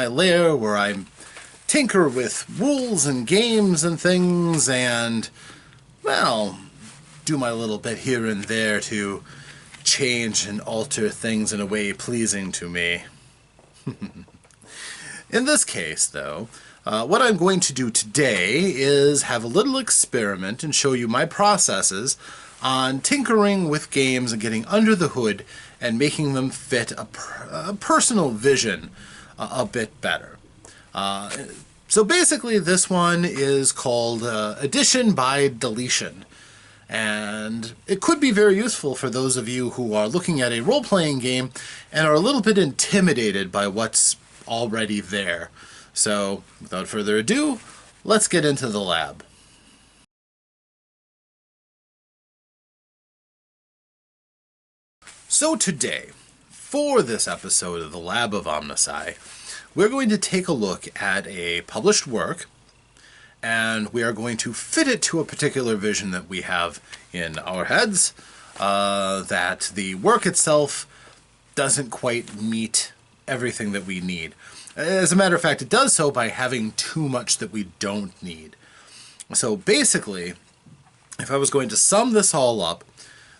my lair where I tinker with rules and games and things and, well, do my little bit here and there to change and alter things in a way pleasing to me. In this case, though, what I'm going to do today is have a little experiment and show you my processes on tinkering with games and getting under the hood and making them fit a personal vision a bit better. So basically this one is called Addition by Deletion. And it could be very useful for those of you who are looking at a role-playing game and are a little bit intimidated by what's already there. So, without further ado, let's get into the lab. So today, for this episode of the Lab of OmnusI, we're going to take a look at a published work, and we are going to fit it to a particular vision that we have in our heads, that the work itself doesn't quite meet everything that we need. As a matter of fact, it does so by having too much that we don't need. So basically, if I was going to sum this all up,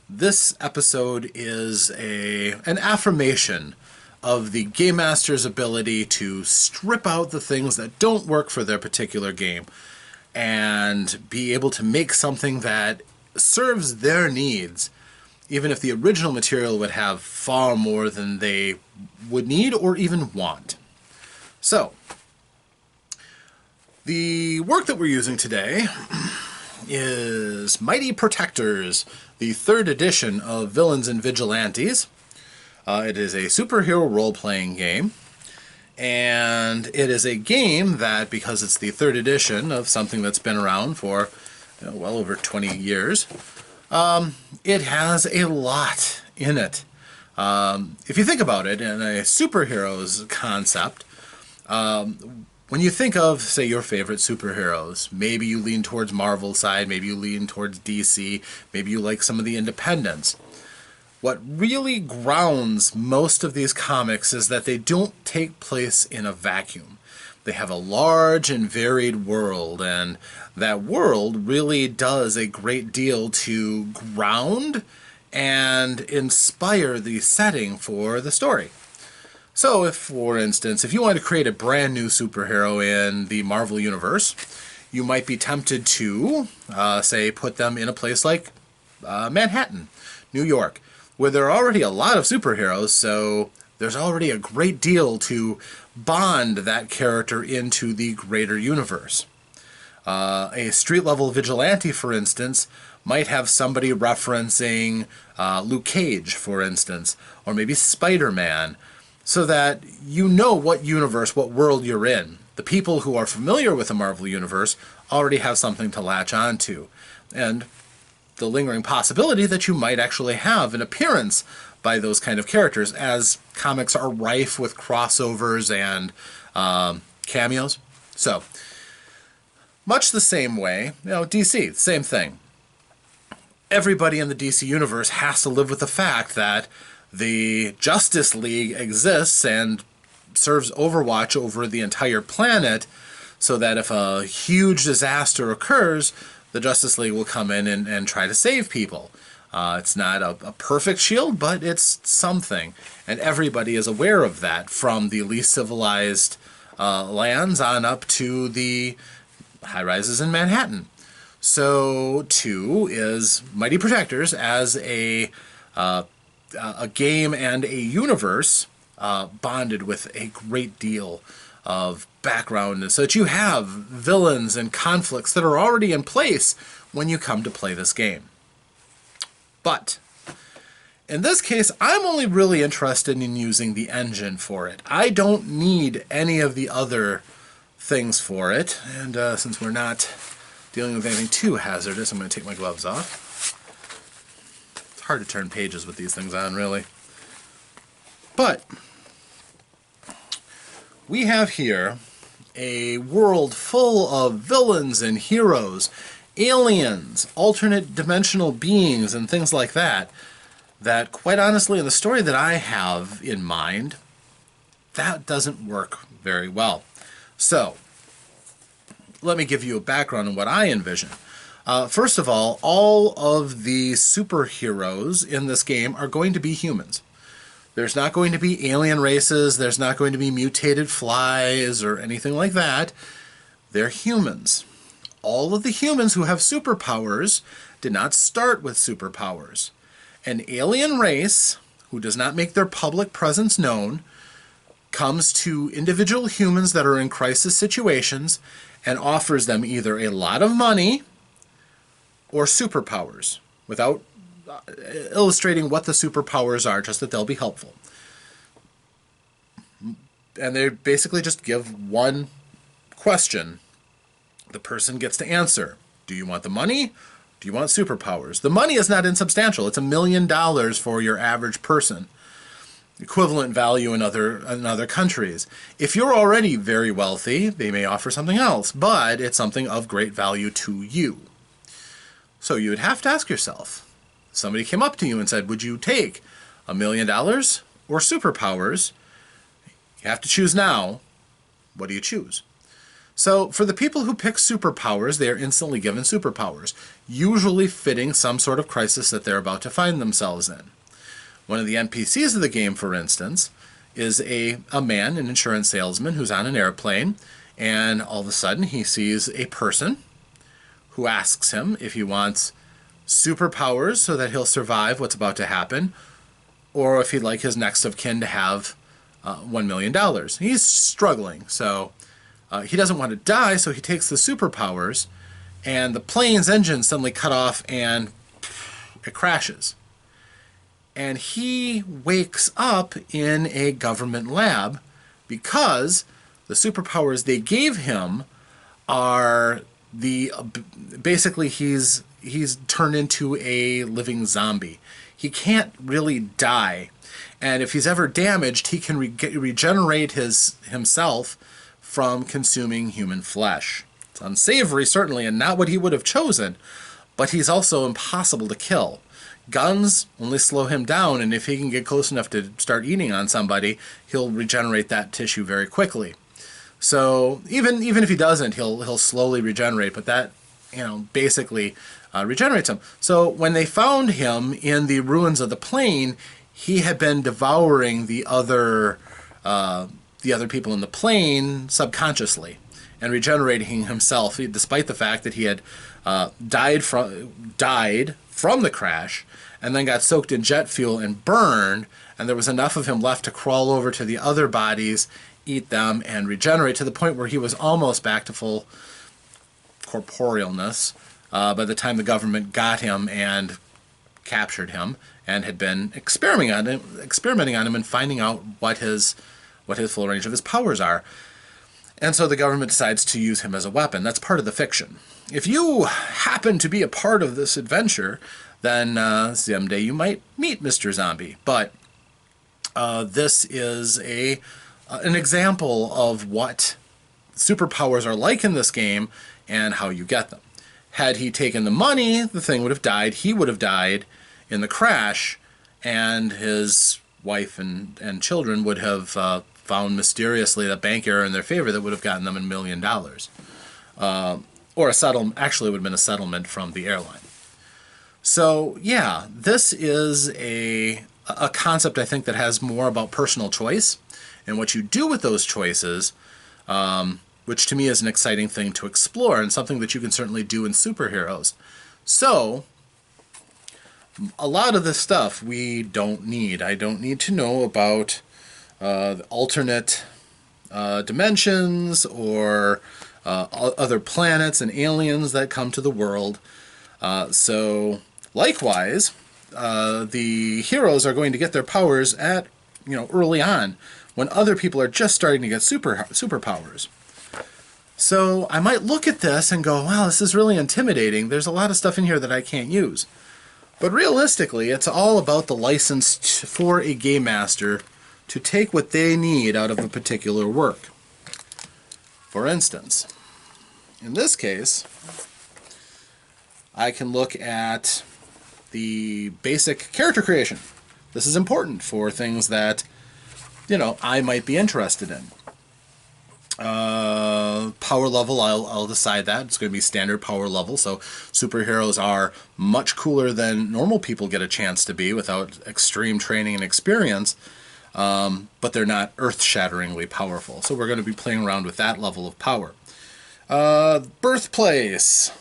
this episode is an affirmation of the game master's ability to strip out the things that don't work for their particular game and be able to make something that serves their needs, even if the original material would have far more than they would need or even want. So, the work that we're using today is Mighty Protectors, the 3rd edition of Villains and Vigilantes. It is a superhero role-playing game, and it is a game that, because it's the 3rd edition of something that's been around for well over 20 years, it has a lot in it. If you think about it, in a superheroes concept, when you think of, say, your favorite superheroes, maybe you lean towards Marvel side, maybe you lean towards DC, maybe you like some of the independents. What really grounds most of these comics is that they don't take place in a vacuum. They have a large and varied world, and that world really does a great deal to ground and inspire the setting for the story. So if, for instance, if you want to create a brand new superhero in the Marvel Universe, you might be tempted to, say, put them in a place like Manhattan, New York, where there are already a lot of superheroes, so there's already a great deal to bond that character into the greater universe. A street-level vigilante, for instance, might have somebody referencing Luke Cage, for instance, or maybe Spider-Man, so that you know what universe, what world you're in. The people who are familiar with the Marvel Universe already have something to latch onto. And the lingering possibility that you might actually have an appearance by those kind of characters, as comics are rife with crossovers and cameos. So, much the same way, DC, same thing. Everybody in the DC universe has to live with the fact that the Justice League exists and serves Overwatch over the entire planet, so that if a huge disaster occurs, the Justice League will come in and try to save people. It's not a perfect shield, but it's something. And everybody is aware of that, from the least civilized lands on up to the high-rises in Manhattan. So, too, is Mighty Protectors as a game and a universe bonded with a great deal of background, so that you have villains and conflicts that are already in place when you come to play this game. But in this case, I'm only really interested in using the engine for it. I don't need any of the other things for it, and since we're not dealing with anything too hazardous, I'm going to take my gloves off. It's hard to turn pages with these things on, really. But we have here a world full of villains and heroes, aliens, alternate dimensional beings, and things like that, quite honestly, in the story that I have in mind, that doesn't work very well. So, let me give you a background on what I envision. First of all of the superheroes in this game are going to be humans. There's not going to be alien races, there's not going to be mutated flies or anything like that. They're humans. All of the humans who have superpowers did not start with superpowers. An alien race who does not make their public presence known comes to individual humans that are in crisis situations and offers them either a lot of money or superpowers, without illustrating what the superpowers are, just that they'll be helpful. And they basically just give one question. The person gets to answer. Do you want the money? Do you want superpowers? The money is not insubstantial. It's $1 million for your average person. Equivalent value in other countries. If you're already very wealthy, they may offer something else, but it's something of great value to you. So you would have to ask yourself, somebody came up to you and said, would you take $1 million or superpowers? You have to choose now. What do you choose? So for the people who pick superpowers, they are instantly given superpowers, usually fitting some sort of crisis that they're about to find themselves in. One of the NPCs of the game, for instance, is a man, an insurance salesman, who's on an airplane, and all of a sudden he sees a person who asks him if he wants superpowers so that he'll survive what's about to happen, or if he'd like his next of kin to have $1 million. He's struggling, so he doesn't want to die, so he takes the superpowers, and the plane's engine suddenly cut off and it crashes. And he wakes up in a government lab because the superpowers they gave him are basically he's turned into a living zombie. He can't really die, and if he's ever damaged, he can regenerate himself from consuming human flesh. It's unsavory, certainly, and not what he would have chosen, but he's also impossible to kill. Guns only slow him down, and if he can get close enough to start eating on somebody, he'll regenerate that tissue very quickly. So even if he doesn't, he'll slowly regenerate, but that, basically regenerates him. So when they found him in the ruins of the plane, he had been devouring the other people in the plane subconsciously and regenerating himself, despite the fact that he had died from the crash and then got soaked in jet fuel and burned, and there was enough of him left to crawl over to the other bodies, eat them, and regenerate to the point where he was almost back to full corporealness by the time the government got him and captured him and had been experimenting on him and finding out what his full range of his powers are. And so the government decides to use him as a weapon. That's part of the fiction. If you happen to be a part of this adventure, then someday you might meet Mr. Zombie. But this is an example of what superpowers are like in this game and how you get them. Had he taken the money, the thing would have died. He would have died in the crash, and his wife and children would have found mysteriously a bank error in their favor that would have gotten them $1 million. Or a settlement, actually it would have been a settlement from the airline. So yeah, this is a concept I think that has more about personal choice and what you do with those choices, which to me is an exciting thing to explore and something that you can certainly do in superheroes. So a lot of this stuff we don't need. I don't need to know about alternate dimensions or other planets and aliens that come to the world. So likewise, the heroes are going to get their powers at early on, when other people are just starting to get superpowers. So I might look at this and go, wow, this is really intimidating. There's a lot of stuff in here that I can't use. But realistically, it's all about the license for a game master to take what they need out of a particular work. For instance, in this case, I can look at the basic character creation. This is important for things that I might be interested in. Power level, I'll decide that. It's going to be standard power level, so superheroes are much cooler than normal people get a chance to be without extreme training and experience, but they're not earth-shatteringly powerful. So we're going to be playing around with that level of power. Birthplace.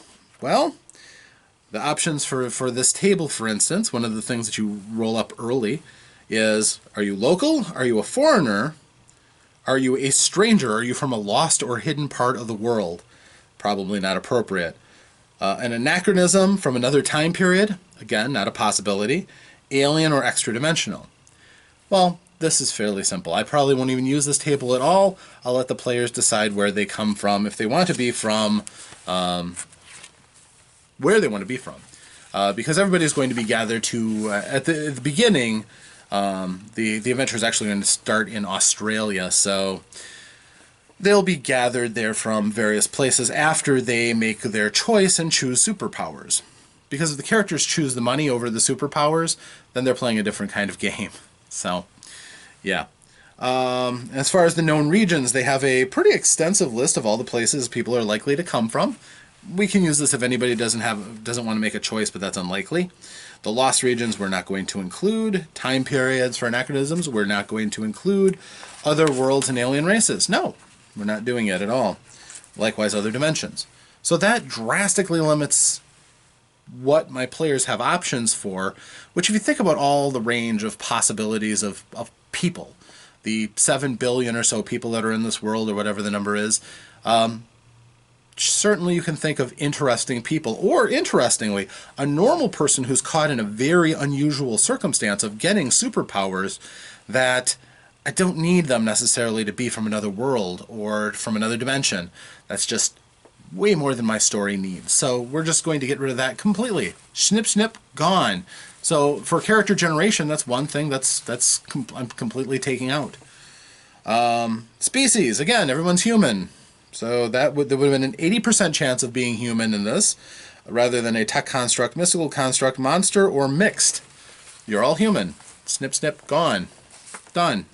Well, the options for this table, for instance, one of the things that you roll up early is, are you local? Are you a foreigner? Are you a stranger? Are you from a lost or hidden part of the world? Probably not appropriate. An anachronism from another time period? Again, not a possibility. Alien or extra-dimensional? Well, this is fairly simple. I probably won't even use this table at all. I'll let the players decide where they come from, if they want to be from, where they want to be from. Because everybody's going to be gathered to, at the beginning, the adventure is actually going to start in Australia, so they'll be gathered there from various places after they make their choice and choose superpowers. Because if the characters choose the money over the superpowers, then they're playing a different kind of game. So, yeah. As far as the known regions, they have a pretty extensive list of all the places people are likely to come from. We can use this if anybody doesn't want to make a choice, but that's unlikely. The lost regions we're not going to include. Time periods for anachronisms we're not going to include. Other worlds and alien races. No, we're not doing it at all. Likewise, other dimensions. So that drastically limits what my players have options for, which if you think about all the range of possibilities of people, the 7 billion or so people that are in this world, or whatever the number is, certainly you can think of interesting people, or interestingly, a normal person who's caught in a very unusual circumstance of getting superpowers that I don't need them necessarily to be from another world or from another dimension. That's just way more than my story needs. So we're just going to get rid of that completely. Snip, snip, gone. So for character generation, that's one thing I'm completely taking out. Species, again, everyone's human. So there would have been an 80% chance of being human in this, rather than a tech construct, mystical construct, monster, or mixed. You're all human. Snip, snip, gone. Done.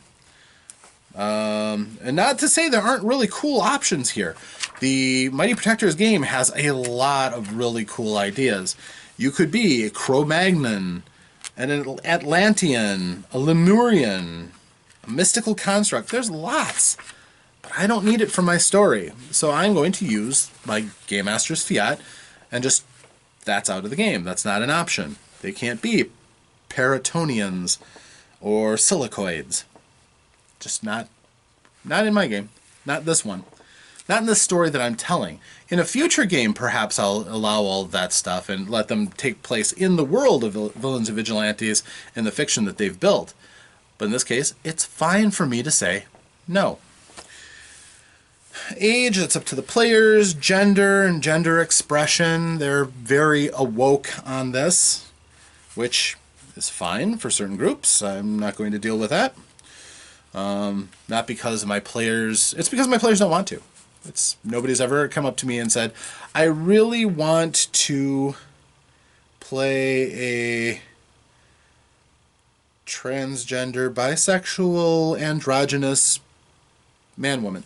And not to say there aren't really cool options here. The Mighty Protectors game has a lot of really cool ideas. You could be a Cro-Magnon, an Atlantean, a Lemurian, a mystical construct. There's lots. But I don't need it for my story. So I'm going to use my Game Master's Fiat and just, that's out of the game. That's not an option. They can't be Paratonians or Silicoids. Just not in my game. Not this one. Not in the story that I'm telling. In a future game, perhaps I'll allow all of that stuff and let them take place in the world of villains and vigilantes and the fiction that they've built. But in this case, it's fine for me to say no. Age, that's up to the players. Gender and gender expression, they're very awoke on this, which is fine for certain groups. I'm not going to deal with that. Not because my players... It's because my players don't want to. Nobody's ever come up to me and said, I really want to play a transgender, bisexual, androgynous man-woman.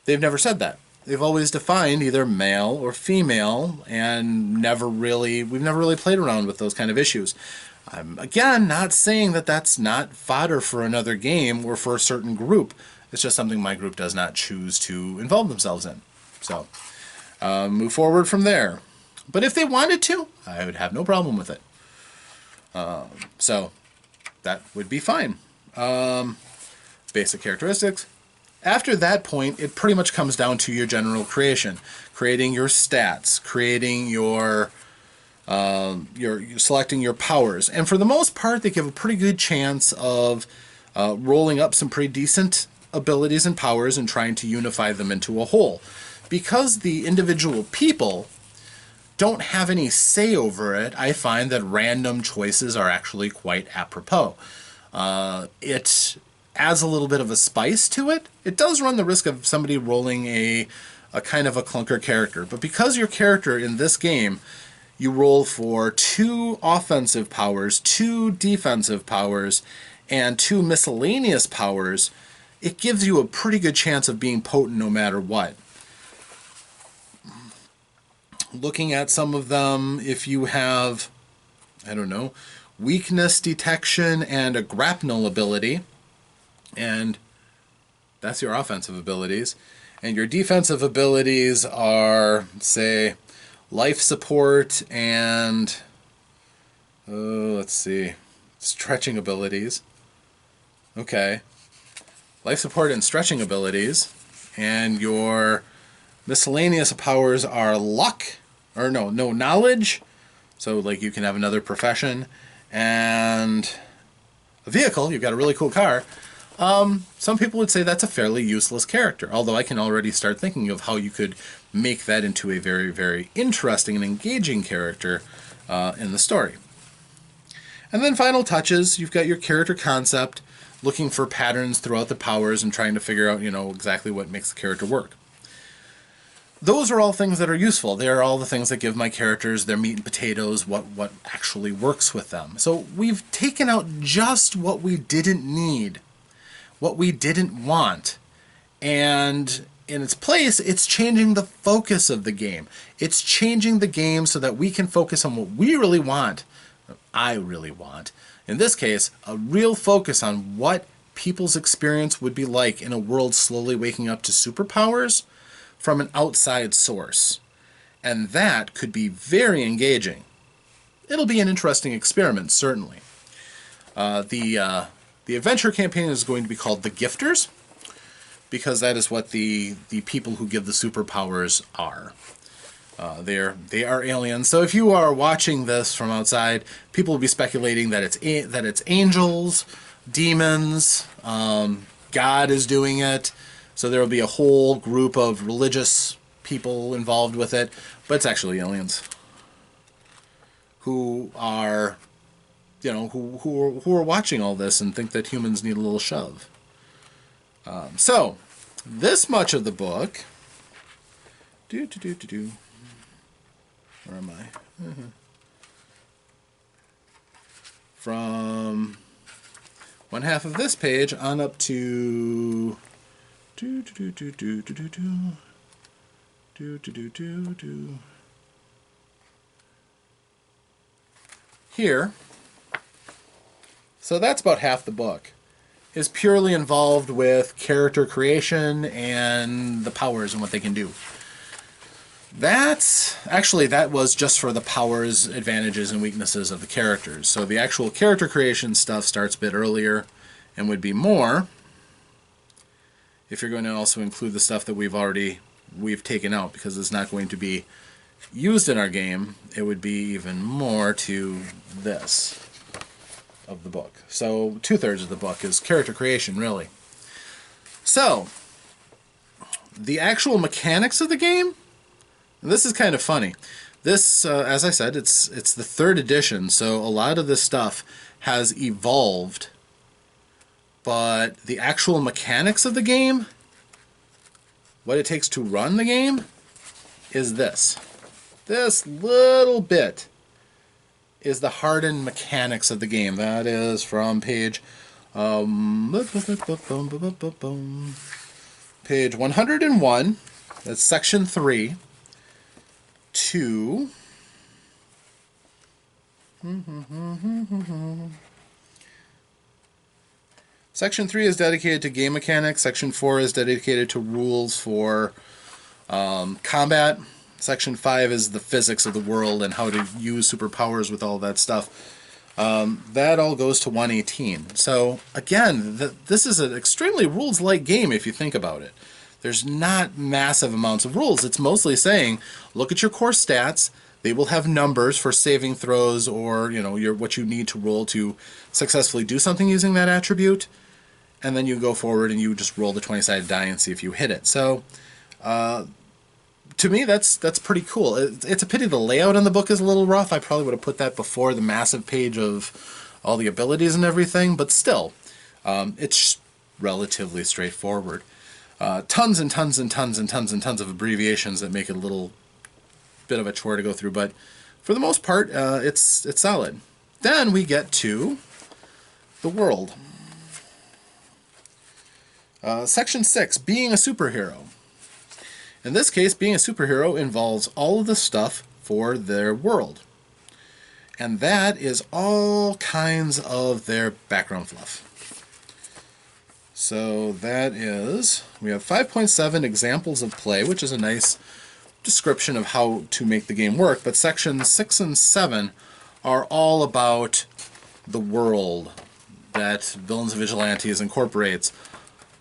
They've never said that. They've always defined either male or female, and we've never really played around with those kind of issues. I'm, again, not saying that that's not fodder for another game or for a certain group. It's just something my group does not choose to involve themselves in. So, move forward from there. But if they wanted to, I would have no problem with it. So, that would be fine. Basic characteristics. After that point, it pretty much comes down to your general creation. Creating your stats, creating your selecting your powers. And for the most part, they give a pretty good chance of rolling up some pretty decent abilities and powers and trying to unify them into a whole. Because the individual people don't have any say over it, I find that random choices are actually quite apropos. It adds a little bit of a spice to it. It does run the risk of somebody rolling a kind of a clunker character, but because your character in this game, you roll for 2 offensive powers, 2 defensive powers, and 2 miscellaneous powers, it gives you a pretty good chance of being potent no matter what. Looking at some of them, if you have, I don't know, weakness detection and a grapnel ability, and that's your offensive abilities, and your defensive abilities are, say, life support and, let's see, stretching abilities. Okay. Life support and stretching abilities, and your miscellaneous powers are luck, or no, knowledge, so like you can have another profession, and a vehicle, you've got a really cool car. Some people would say that's a fairly useless character, although I can already start thinking of how you could make that into a very, very interesting and engaging character in the story. And then final touches, you've got your character concept, looking for patterns throughout the powers and trying to figure out, exactly what makes the character work. Those are all things that are useful. They are all the things that give my characters their meat and potatoes, what actually works with them. So we've taken out just what we didn't need, what we didn't want, and in its place, it's changing the focus of the game. It's changing the game so that we can focus on what we really want, I really want. In this case, a real focus on what people's experience would be like in a world slowly waking up to superpowers from an outside source. And that could be very engaging. It'll be an interesting experiment, certainly. The adventure campaign is going to be called The Gifters, because that is what the people who give the superpowers are. They are aliens. So if you are watching this from outside, people will be speculating that it's angels, demons, God is doing it. So there will be a whole group of religious people involved with it, but it's actually aliens who are, who are watching all this and think that humans need a little shove. So this much of the book. Where am I? From one half of this page on up to here. So that's about half the book is purely involved with character creation and the powers and what they can do. That was just for the powers, advantages, and weaknesses of the characters. So the actual character creation stuff starts a bit earlier and would be more if you're going to also include the stuff that we've taken out, because it's not going to be used in our game. It would be even more to this of the book. So 2/3 of the book is character creation, really. So the actual mechanics of the game, and this is kind of funny. This, as I said, it's the 3rd edition, so a lot of this stuff has evolved. But the actual mechanics of the game, what it takes to run the game, is this. This little bit is the hardened mechanics of the game. That is from page 101. That's section 3 to Section 3 is dedicated to game mechanics. Section 4 is dedicated to rules for combat. Section 5 is the physics of the world and how to use superpowers with all that stuff. That all goes to 118. So again, this is an extremely rules-light game if you think about it. There's not massive amounts of rules. It's mostly saying, look at your core stats. They will have numbers for saving throws or what you need to roll to successfully do something using that attribute. And then you go forward and you just roll the 20-sided die and see if you hit it. So to me, that's pretty cool. It's a pity the layout in the book is a little rough. I probably would have put that before the massive page of all the abilities and everything. But still, it's relatively straightforward. Tons and tons and tons and tons and tons of abbreviations that make it a little bit of a chore to go through, but for the most part, it's solid. Then we get to the world. Section 6, being a superhero. In this case, being a superhero involves all of the stuff for their world. And that is all kinds of their background fluff. So that is, we have 5.7 examples of play, which is a nice description of how to make the game work. But sections 6 and 7 are all about the world that Villains and Vigilantes incorporates.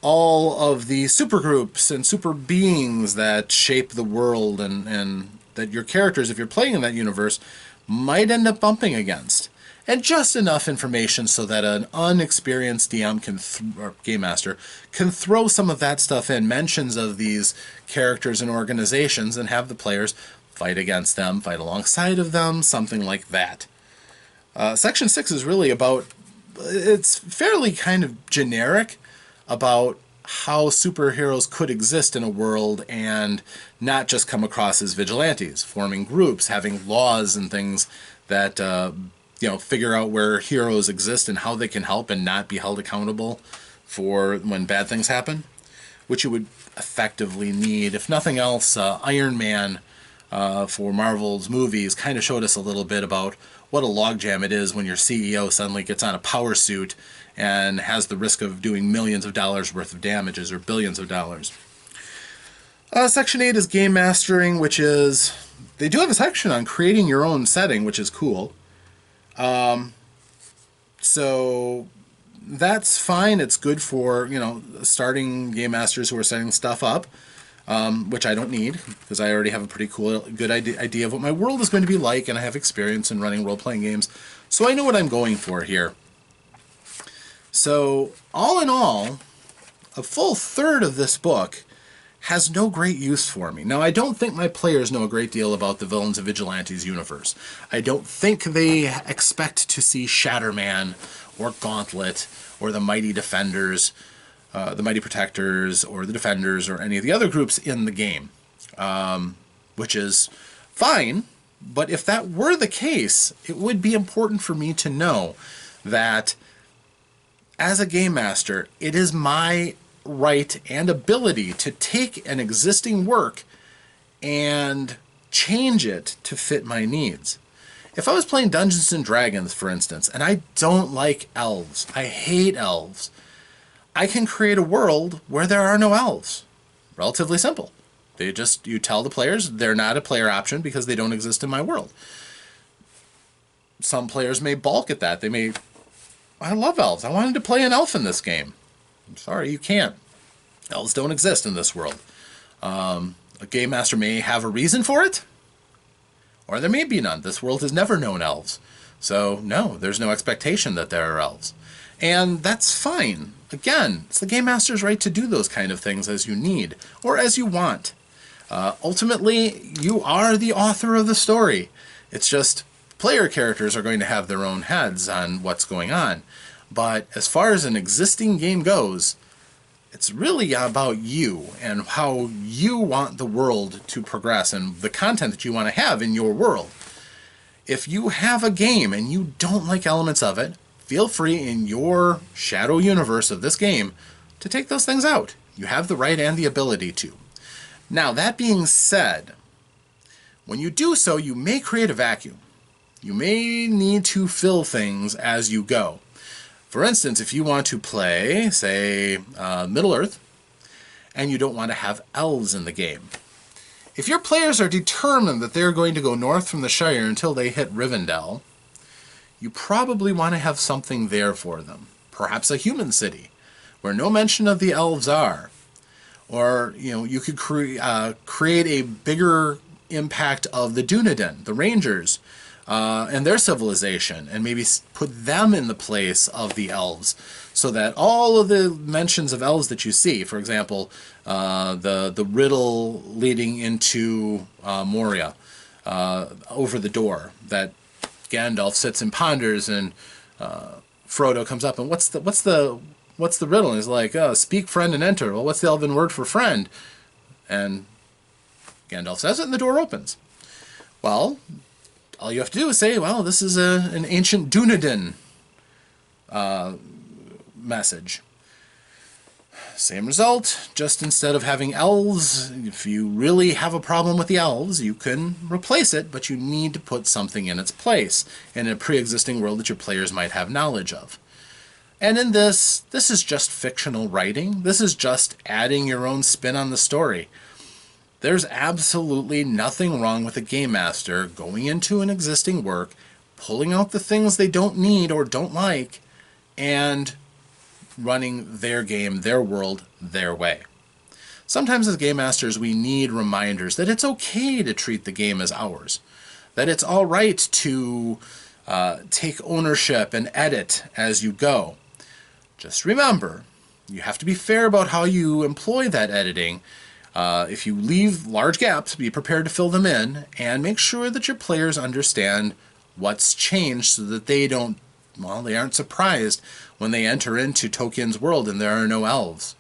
All of the supergroups and super beings that shape the world and that your characters, if you're playing in that universe, might end up bumping against. And just enough information so that an unexperienced DM or Game Master can throw some of that stuff in, mentions of these characters and organizations, and have the players fight against them, fight alongside of them, something like that. Section 6 is really about, it's fairly kind of generic about how superheroes could exist in a world and not just come across as vigilantes, forming groups, having laws and things that figure out where heroes exist and how they can help and not be held accountable for when bad things happen, which you would effectively need. If nothing else, Iron Man for Marvel's movies kind of showed us a little bit about what a logjam it is when your CEO suddenly gets on a power suit and has the risk of doing millions of dollars worth of damages or billions of dollars. Section 8 is game mastering, which is, they do have a section on creating your own setting, which is cool. So that's fine. It's good for, starting game masters who are setting stuff up, which I don't need because I already have a pretty good idea of what my world is going to be like, and I have experience in running role-playing games, so I know what I'm going for here. So, all in all, a full third of this book has no great use for me. Now, I don't think my players know a great deal about the Villains and Vigilantes universe. I don't think they expect to see Shatterman or Gauntlet or the Mighty Defenders, the Mighty Protectors, or the Defenders, or any of the other groups in the game, which is fine. But if that were the case, it would be important for me to know that as a game master, it is my right and ability to take an existing work and change it to fit my needs. If I was playing Dungeons and Dragons, for instance, and I don't like elves, I hate elves, I can create a world where there are no elves. Relatively simple. You tell the players they're not a player option because they don't exist in my world. Some players may balk at that. They may, I love elves. I wanted to play an elf in this game. I'm sorry, you can't. Elves don't exist in this world. A game master may have a reason for it, or there may be none. This world has never known elves. So, no, there's no expectation that there are elves. And that's fine. Again, it's the game master's right to do those kind of things as you need, or as you want. Ultimately, you are the author of the story. It's just player characters are going to have their own heads on what's going on. But as far as an existing game goes, it's really about you and how you want the world to progress and the content that you want to have in your world. If you have a game and you don't like elements of it, feel free in your shadow universe of this game to take those things out. You have the right and the ability to. Now, that being said, when you do so, you may create a vacuum. You may need to fill things as you go. For instance, if you want to play, say, Middle-earth, and you don't want to have elves in the game. If your players are determined that they're going to go north from the Shire until they hit Rivendell, you probably want to have something there for them. Perhaps a human city, where no mention of the elves are. Or, you could create a bigger impact of the Dunedain, the Rangers, and their civilization, and maybe put them in the place of the elves, so that all of the mentions of elves that you see, for example, the riddle leading into Moria, over the door, that Gandalf sits and ponders, and Frodo comes up, and what's the riddle? And he's like, speak, friend, and enter. Well, what's the elven word for friend? And Gandalf says it, and the door opens. Well, all you have to do is say, well, this is an ancient Dunedain message. Same result, just instead of having elves, if you really have a problem with the elves, you can replace it, but you need to put something in its place in a pre-existing world that your players might have knowledge of. And in this is just fictional writing. This is just adding your own spin on the story. There's absolutely nothing wrong with a game master going into an existing work, pulling out the things they don't need or don't like, and running their game, their world, their way. Sometimes as game masters we need reminders that it's okay to treat the game as ours, that it's all right to take ownership and edit as you go. Just remember, you have to be fair about how you employ that editing. If you leave large gaps, be prepared to fill them in, and make sure that your players understand what's changed so that they aren't surprised when they enter into Tolkien's world and there are no elves.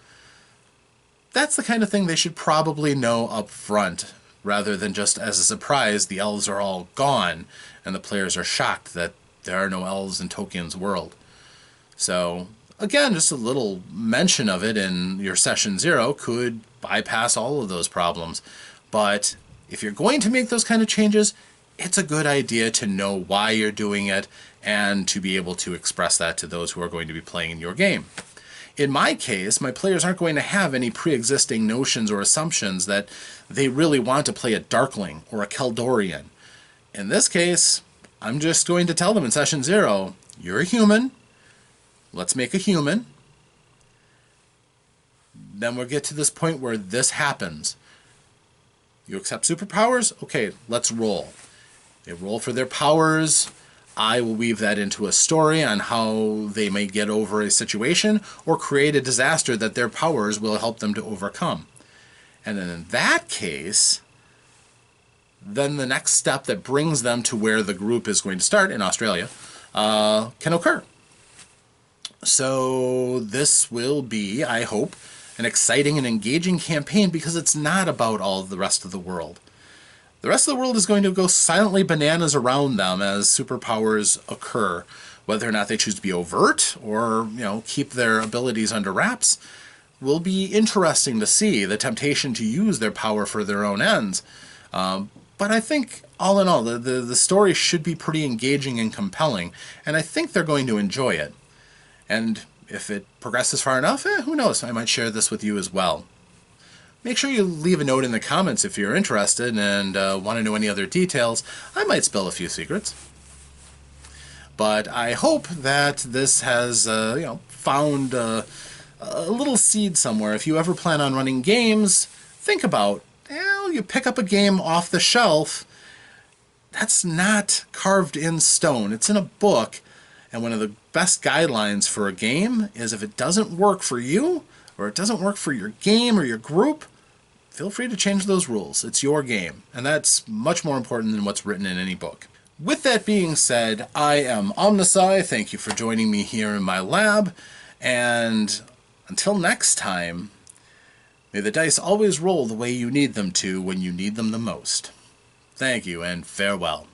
That's the kind of thing they should probably know up front, rather than just as a surprise the elves are all gone and the players are shocked that there are no elves in Tolkien's world. So, again, just a little mention of it in your session 0 could bypass all of those problems. But if you're going to make those kind of changes, it's a good idea to know why you're doing it and to be able to express that to those who are going to be playing in your game. In my case, my players aren't going to have any pre-existing notions or assumptions that they really want to play a Darkling or a Keldorian. In this case, I'm just going to tell them in session 0, you're a human, let's make a human. Then we'll get to this point where this happens. You accept superpowers? Okay, let's roll. They roll for their powers. I will weave that into a story on how they may get over a situation or create a disaster that their powers will help them to overcome. And then in that case, then the next step that brings them to where the group is going to start in Australia can occur. So this will be, I hope, an exciting and engaging campaign because it's not about all the rest of the world. The rest of the world is going to go silently bananas around them as superpowers occur. Whether or not they choose to be overt or, keep their abilities under wraps will be interesting to see, the temptation to use their power for their own ends. But I think, all in all, the story should be pretty engaging and compelling, and I think they're going to enjoy it. And if it progresses far enough, who knows, I might share this with you as well. Make sure you leave a note in the comments if you're interested and want to know any other details. I might spill a few secrets. But I hope that this has found a little seed somewhere. If you ever plan on running games, think about, you pick up a game off the shelf. That's not carved in stone. It's in a book. And one of the best guidelines for a game is if it doesn't work for you, or it doesn't work for your game or your group, feel free to change those rules. It's your game, and that's much more important than what's written in any book. With that being said, I am OmnusI. Thank you for joining me here in my lab, and until next time, may the dice always roll the way you need them to when you need them the most. Thank you, and farewell.